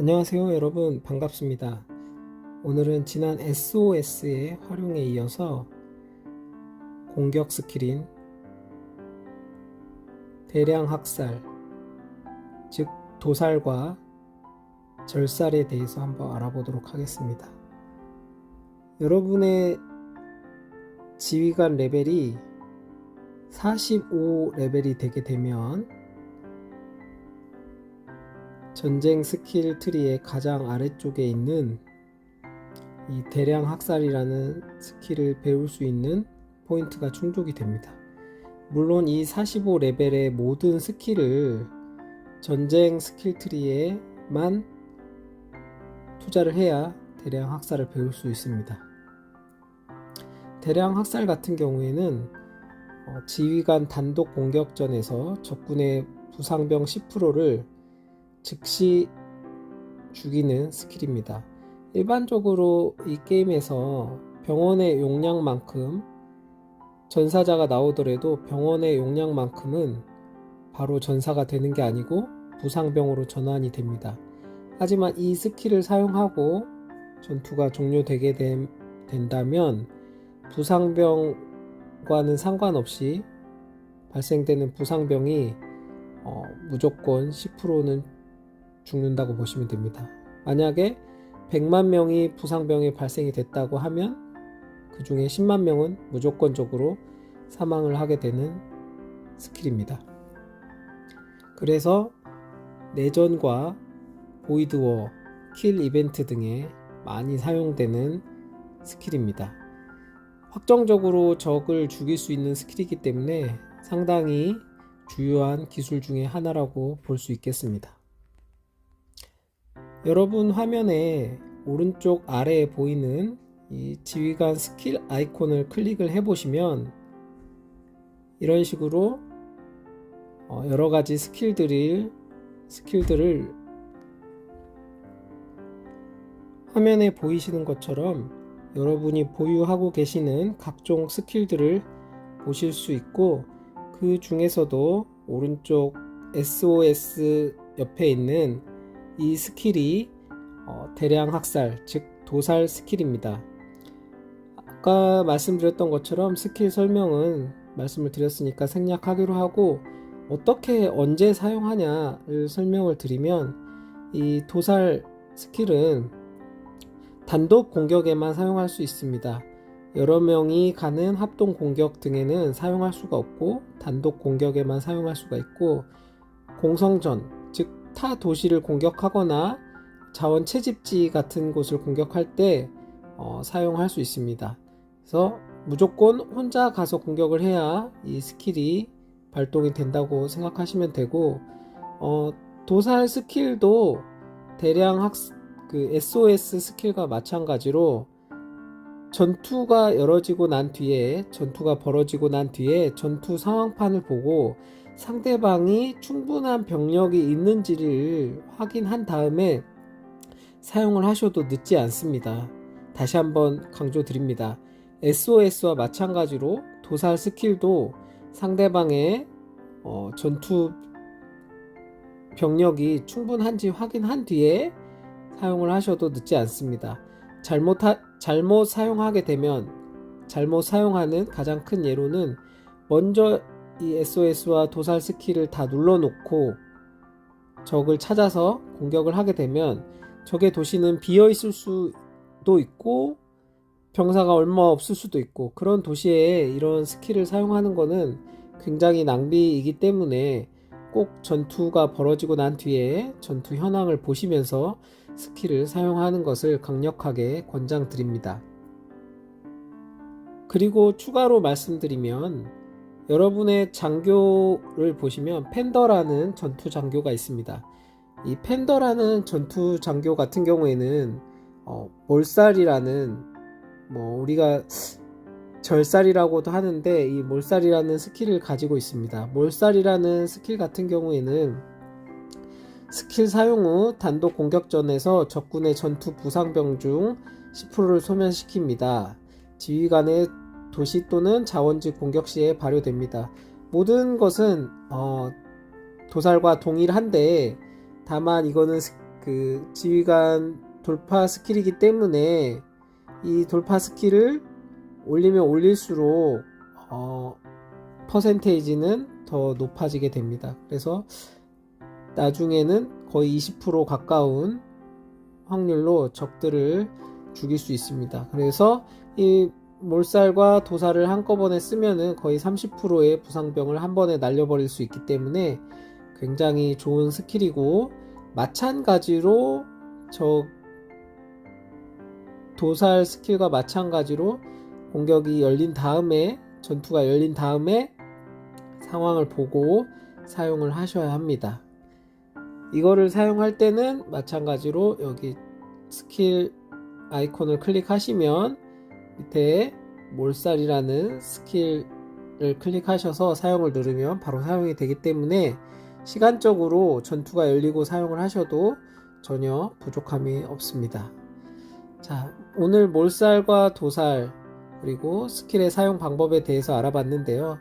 안녕하세요 여러분, 반갑습니다. 오늘은 지난 SOS의 활용에 이어서 공격 스킬인 대량 학살, 즉 도살과 절살에 대해서 한번 알아보도록 하겠습니다. 여러분의 지휘관 레벨이 45레벨이 되게 되면 전쟁 스킬 트리의 가장 아래쪽에 있는 이 대량 학살이라는 스킬을 배울 수 있는 포인트가 충족이 됩니다. 물론 이 45레벨의 모든 스킬을 전쟁 스킬 트리에만 투자를 해야 대량 학살을 배울 수 있습니다. 대량 학살 같은 경우에는 지휘관 단독 공격전에서 적군의 부상병 10%를 즉시 죽이는 스킬입니다. 일반적으로 이 게임에서 병원의 용량만큼 전사자가 나오더라도 병원의 용량만큼은 바로 전사가 되는 게 아니고 부상병으로 전환이 됩니다. 하지만 이 스킬을 사용하고 전투가 종료되게 된다면 부상병과는 상관없이 발생되는 부상병이 무조건 10%는 죽는다고 보시면 됩니다. 만약에 100만 명이 부상병이 발생이 됐다고 하면 그 중에 10만 명은 무조건적으로 사망을 하게 되는 스킬입니다. 그래서 내전과 보이드워, 킬 이벤트 등에 많이 사용되는 스킬입니다. 확정적으로 적을 죽일 수 있는 스킬이기 때문에 상당히 주요한 기술 중에 하나라고 볼 수 있겠습니다. 여러분 화면에 오른쪽 아래에 보이는 이 지휘관 스킬 아이콘을 클릭을 해보시면 이런 식으로 여러가지 스킬들을 화면에 보이시는 것처럼 여러분이 보유하고 계시는 각종 스킬들을 보실 수 있고, 그 중에서도 오른쪽 SOS 옆에 있는 이 스킬이 대량 학살, 즉 도살 스킬입니다. 아까 말씀드렸던 것처럼 스킬 설명은 말씀을 드렸으니까 생략하기로 하고, 어떻게 언제 사용하냐를 설명을 드리면, 이 도살 스킬은 단독 공격에만 사용할 수 있습니다. 여러 명이 가는 합동 공격 등에는 사용할 수가 없고, 단독 공격에만 사용할 수가 있고, 공성전, 즉 타 도시를 공격하거나 자원 채집지 같은 곳을 공격할 때 사용할 수 있습니다. 그래서 무조건 혼자 가서 공격을 해야 이 스킬이 발동이 된다고 생각하시면 되고, 도살 스킬도 대량 그 SOS 스킬과 마찬가지로 전투가 벌어지고 난 뒤에 전투 상황판을 보고 상대방이 충분한 병력이 있는지를 확인한 다음에 사용을 하셔도 늦지 않습니다. 다시 한번 강조드립니다. SOS와 마찬가지로 도살 스킬도 상대방의 전투 병력이 충분한지 확인한 뒤에 사용을 하셔도 늦지 않습니다. 잘못 사용하게 되면, 잘못 사용하는 가장 큰 예로는 먼저 이 SOS와 도살 스킬을 다 눌러놓고 적을 찾아서 공격을 하게 되면 적의 도시는 비어 있을 수도 있고 병사가 얼마 없을 수도 있고, 그런 도시에 이런 스킬을 사용하는 것은 굉장히 낭비이기 때문에 꼭 전투가 벌어지고 난 뒤에 전투 현황을 보시면서 스킬을 사용하는 것을 강력하게 권장드립니다. 그리고 추가로 말씀드리면, 여러분의 장교를 보시면 펜더라는 전투 장교가 있습니다. 이 펜더라는 전투 장교 같은 경우에는 몰살이라는, 우리가 절살이라고도 하는데, 이 몰살이라는 스킬을 가지고 있습니다. 몰살이라는 스킬 같은 경우에는 스킬 사용 후 단독 공격전에서 적군의 전투 부상병 중 10%를 소멸시킵니다. 지휘관의 도시 또는 자원지 공격 시에 발효됩니다. 모든 것은 도살과 동일한데, 다만 이거는 그 지휘관 돌파 스킬이기 때문에 이 돌파 스킬을 올리면 올릴수록 퍼센테이지는 더 높아지게 됩니다. 그래서 나중에는 거의 20% 가까운 확률로 적들을 죽일 수 있습니다. 그래서 이 몰살과 도살을 한꺼번에 쓰면은 거의 30%의 부상병을 한 번에 날려버릴 수 있기 때문에 굉장히 좋은 스킬이고, 마찬가지로 도살 스킬과 마찬가지로 공격이 열린 다음에, 전투가 열린 다음에 상황을 보고 사용을 하셔야 합니다. 이거를 사용할 때는 마찬가지로 여기 스킬 아이콘을 클릭하시면 밑에 몰살이라는 스킬을 클릭하셔서 사용을 누르면 바로 사용이 되기 때문에 시간적으로 전투가 열리고 사용을 하셔도 전혀 부족함이 없습니다. 자, 오늘 몰살과 도살 그리고 스킬의 사용 방법에 대해서 알아봤는데요.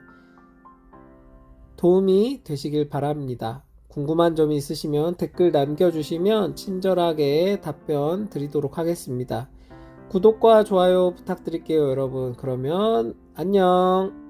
도움이 되시길 바랍니다. 궁금한 점이 있으시면 댓글 남겨주시면 친절하게 답변 드리도록 하겠습니다. 구독과 좋아요 부탁드릴게요, 여러분. 그러면 안녕.